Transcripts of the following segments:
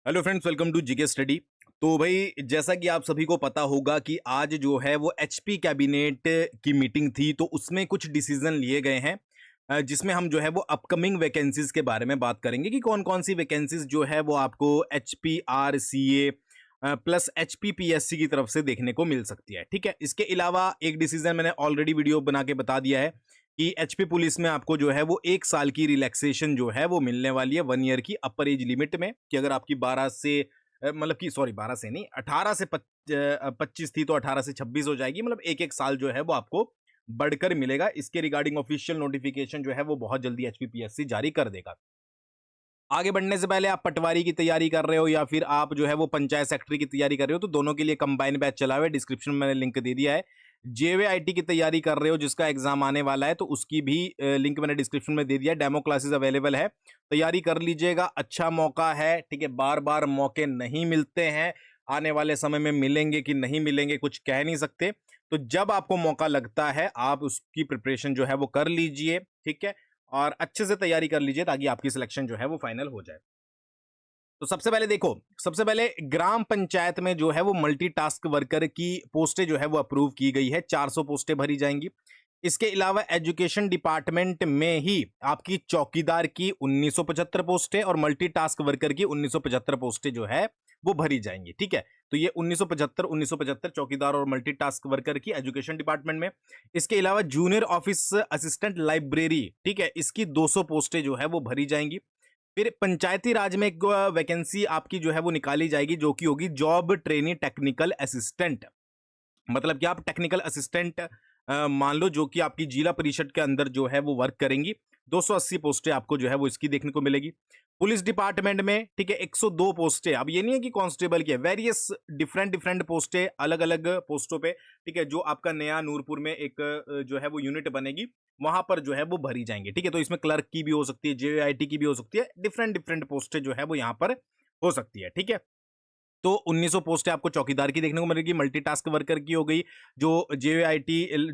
Hello friends, welcome to GK study. तो भाई, जैसा कि आप सभी को पता होगा कि आज जो है वो एचपी कैबिनेट की मीटिंग थी, तो उसमें कुछ डिसीजन लिए गए हैं जिसमें हम जो है वो अपकमिंग वैकेंसीज के बारे में बात करेंगे कि कौन कौन सी वैकेंसीज जो है वो आपको एचपी आर सी ए प्लस एचपी पीएससी की तरफ से देखने को मिल सकती है। ठीक है, इसके अलावा एक डिसीजन मैंने ऑलरेडी वीडियो बना के बता दिया है कि एचपी पुलिस में आपको जो है वो 1 साल की रिलैक्सेशन जो है वो मिलने वाली है 1 ईयर की अपर एज लिमिट में, कि अगर आपकी 12 से मतलब कि सॉरी 12 से नहीं, 18 से 25 थी तो 18 से 26 हो जाएगी। मतलब एक एक साल जो है वो आपको बढ़कर मिलेगा। इसके रिगार्डिंग ऑफिशियल नोटिफिकेशन जो है वो बहुत जल्दी एचपीपीएससी जारी कर देगा। आगे बढ़ने से पहले आप पटवारी की तैयारी कर रहे हो या फिर आप जो है वो पंचायत सेक्रेटरी की तैयारी कर रहे हो, तो दोनों के लिए कंबाइन बैच चला हुआ है। डिस्क्रिप्शन में मैंने लिंक दे दिया है। जेवीआईटी की तैयारी कर रहे हो जिसका एग्जाम आने वाला है, तो उसकी भी लिंक मैंने डिस्क्रिप्शन में दे दिया है। डेमो क्लासेस अवेलेबल है, तैयारी कर लीजिएगा। अच्छा मौका है, ठीक है। बार बार मौके नहीं मिलते हैं, आने वाले समय में मिलेंगे कि नहीं मिलेंगे कुछ कह नहीं सकते। तो जब आपको मौका लगता है आप उसकी प्रिपरेशन जो है वो कर लीजिए, ठीक है, और अच्छे से तैयारी कर लीजिए ताकि आपकी सिलेक्शन जो है वो फाइनल हो जाए। तो सबसे पहले देखो, सबसे पहले ग्राम पंचायत में जो है वो मल्टीटास्क वर्कर की पोस्टें जो है वो अप्रूव की गई है। 400 पोस्टें भरी जाएंगी। इसके अलावा एजुकेशन डिपार्टमेंट में ही आपकी चौकीदार की 1975 पोस्टें और मल्टीटास्क वर्कर की 1975 पोस्टें जो है वो भरी जाएंगी। ठीक है, तो ये 1975 चौकीदार और मल्टीटास्क वर्कर की एजुकेशन डिपार्टमेंट में। इसके अलावा जूनियर ऑफिस असिस्टेंट लाइब्रेरी, ठीक है, इसकी 200 पोस्टें जो है वो भरी जाएंगी। फिर पंचायती राज में एक वैकेंसी आपकी जो है वो निकाली जाएगी जो कि होगी जॉब ट्रेनी टेक्निकल असिस्टेंट। मतलब कि आप टेक्निकल असिस्टेंट मान लो, जो कि आपकी जिला परिषद के अंदर जो है वो वर्क करेंगी। 280 पोस्टें आपको जो है वो इसकी देखने को मिलेगी। पुलिस डिपार्टमेंट में, ठीक है, 102 पोस्टें। अब ये नहीं है कि कांस्टेबल की है, वेरियस डिफरेंट डिफरेंट पोस्टें अलग अलग पोस्टों पे, ठीक है, जो आपका नया नूरपुर में एक जो है वो यूनिट बनेगी, वहां पर जो है वो भरी जाएंगी। ठीक है, तो इसमें क्लर्क की भी हो सकती है, जेआईटी की भी हो सकती है, डिफरेंट डिफरेंट पोस्टें जो है वो यहाँ पर हो सकती है। ठीक है, तो 1900 पोस्टें आपको चौकीदार की देखने को मिलेगी, मल्टीटास्क वर्कर की हो गई। जो जेआईटी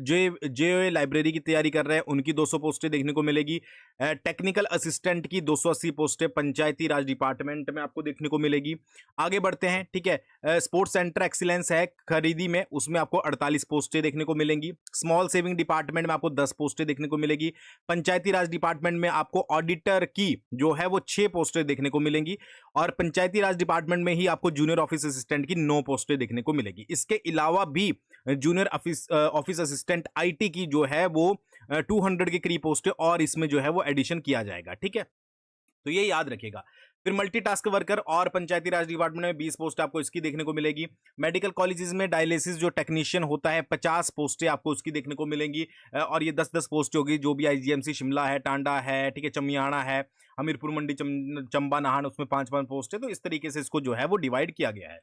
जे लाइब्रेरी की तैयारी कर रहे हैं उनकी 200 पोस्टें देखने को मिलेगी। टेक्निकल असिस्टेंट की 280 पोस्टें पंचायती राज डिपार्टमेंट में आपको देखने को मिलेगी। आगे बढ़ते हैं, ठीक है। स्पोर्ट्स सेंटर एक्सीलेंस है खरीदी में, उसमें आपको 48 पोस्टें देखने को मिलेंगी। स्मॉल सेविंग डिपार्टमेंट में आपको 10 पोस्टें देखने को मिलेगी। पंचायती राज डिपार्टमेंट में आपको ऑडिटर की जो है वो 6 पोस्टें देखने को मिलेंगी। और पंचायती राज डिपार्टमेंट में ही आपको जूनियर ऑफिस असिस्टेंट की 9 पोस्टें देखने को मिलेगी। इसके अलावा भी जूनियर ऑफिस असिस्टेंट आईटी की जो है वो 200 के करीब पोस्टें और इसमें जो है वो एडिशन किया जाएगा। ठीक है, तो ये याद रखिएगा। फिर मल्टीटास्क वर्कर और पंचायती राज डिपार्टमेंट में 20 पोस्ट आपको इसकी देखने को मिलेगी। मेडिकल कॉलेजेस में डायलिसिस जो टेक्नीशियन होता है 50 पोस्टें आपको उसकी देखने को मिलेंगी। और ये 10-10 पोस्ट होगी। जो भी आईजीएमसी शिमला है, टांडा है, ठीक है, चमियाना है, हमीरपुर मंडी, चंबा नाहन, उसमें 5-5 पोस्ट है। तो इस तरीके से इसको जो है वो डिवाइड किया गया है।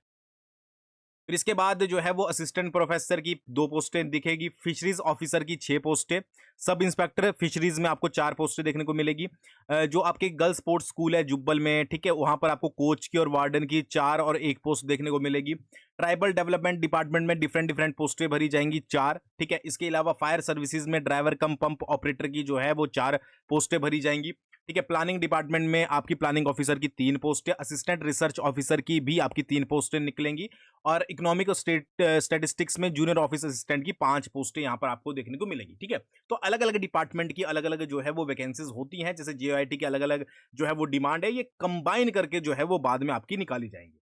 फिर इसके बाद जो है वो असिस्टेंट प्रोफेसर की 2 पोस्टें दिखेगी। फिशरीज ऑफिसर की 6 पोस्टें। सब इंस्पेक्टर फिशरीज में आपको 4 पोस्टें देखने को मिलेगी। जो आपके गर्ल्स स्पोर्ट्स स्कूल है जुब्बल में, ठीक है, वहां पर आपको कोच की और वार्डन की 4 और 1 पोस्ट देखने को मिलेगी। ट्राइबल डेवलपमेंट डिपार्टमेंट में डिफरेंट डिफरेंट पोस्टें भरी जाएंगी 4। ठीक है, इसके अलावा फायर सर्विसेज में ड्राइवर कम पंप ऑपरेटर की जो है वो 4 पोस्टें भरी जाएंगी। ठीक है, प्लानिंग डिपार्टमेंट में आपकी प्लानिंग ऑफिसर की 3 पोस्टें, असिस्टेंट रिसर्च ऑफिसर की भी आपकी 3 पोस्टें निकलेंगी। और इकोनॉमिक और स्टेटिस्टिक्स में जूनियर ऑफिस असिस्टेंट की 5 पोस्टें यहां पर आपको देखने को मिलेगी। ठीक है, तो अलग अलग डिपार्टमेंट की अलग अलग जो है वो वैकेंसीज होती हैं। जैसे जेआईटी की अलग अलग जो है वो डिमांड है, ये कंबाइन करके जो है वो बाद में आपकी निकाली जाएंगी।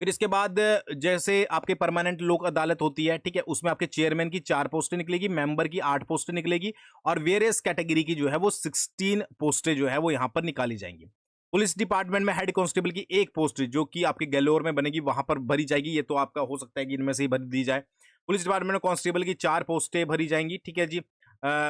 फिर इसके बाद जैसे आपके परमानेंट लोक अदालत होती है, ठीक है, उसमें आपके चेयरमैन की 4 पोस्टें निकलेगी, मेंबर की 8 पोस्टें निकलेगी और वेरियस कैटेगरी की जो है वो 16 पोस्टें जो है वो यहां पर निकाली जाएंगी। पुलिस डिपार्टमेंट में हेड कांस्टेबल की 1 पोस्ट जो कि आपके गैलोर में बनेगी, वहां पर भरी जाएगी। ये तो आपका हो सकता है कि इनमें से ही भर दी जाए। पुलिस डिपार्टमेंट में कांस्टेबल की 4 पोस्टें भरी जाएंगी। ठीक है जी।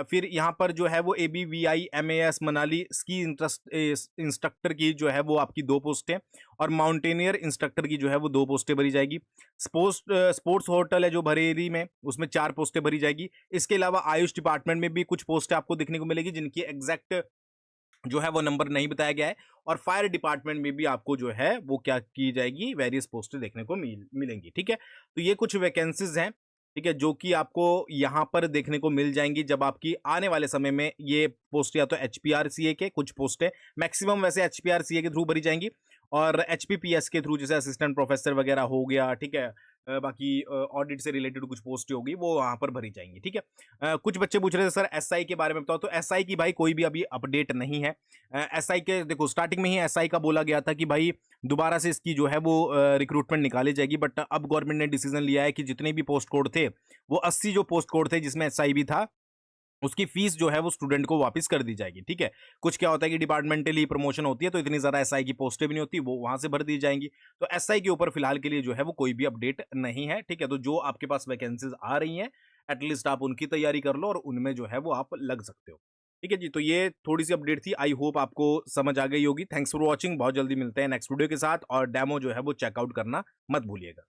फिर यहाँ पर जो है वो ABVI MAS Manali ski instructor की जो है वो आपकी 2 पोस्टें और माउंटेनियर इंस्ट्रक्टर की जो है वो 2 पोस्टें भरी जाएगी। स्पोर्ट्स होटल है जो बरेली में, उसमें 4 पोस्टें भरी जाएगी। इसके अलावा आयुष डिपार्टमेंट में भी कुछ पोस्टें आपको देखने को मिलेगी जिनकी एग्जैक्ट जो है वो नंबर नहीं बताया गया है। और फायर डिपार्टमेंट में भी आपको जो है वो क्या की जाएगी, वेरियस पोस्टें देखने को मिलेंगी। ठीक है, तो ये कुछ वैकेंसीज हैं, ठीक है, जो कि आपको यहां पर देखने को मिल जाएंगी जब आपकी आने वाले समय में ये पोस्ट या तो एचपीआरसीए के कुछ पोस्टें, मैक्सिमम वैसे एचपीआरसीए के थ्रू भरी जाएंगी और एचपीपीएस के थ्रू जैसे असिस्टेंट प्रोफेसर वगैरह हो गया, ठीक है। बाकी ऑडिट से रिलेटेड कुछ पोस्ट होगी वो वहां पर भरी जाएंगी, ठीक है। कुछ बच्चे पूछ रहे थे सर एसआई के बारे में बताओ, तो एसआई की भाई कोई भी अभी अपडेट नहीं है। एसआई के देखो स्टार्टिंग में ही एसआई का बोला गया था कि भाई दोबारा से इसकी जो है वो रिक्रूटमेंट निकाली जाएगी, बट अब गवर्नमेंट ने डिसीजन लिया है कि जितने भी पोस्ट कोड थे वो 80 जो पोस्ट कोड थे जिसमें एसआई भी था, उसकी फीस जो है वो स्टूडेंट को वापस कर दी जाएगी, ठीक है। कुछ क्या होता है कि डिपार्टमेंटली प्रमोशन होती है तो इतनी ज्यादा एसआई की पोस्टें भी नहीं होती, वो वहां से भर दी जाएंगी। तो एसआई के ऊपर फिलहाल के लिए जो है वो कोई भी अपडेट नहीं है, ठीक है। तो जो आपके पास वैकेंसीज आ रही हैं एटलीस्ट आप उनकी तैयारी कर लो और उनमें जो है वो आप लग सकते हो, ठीक है जी। तो ये थोड़ी सी अपडेट थी, आई होप आपको समझ आ गई होगी। थैंक्स फॉर वॉचिंग, बहुत जल्दी मिलते हैं नेक्स्ट वीडियो के साथ, और डेमो जो है वो चेकआउट करना मत भूलिएगा।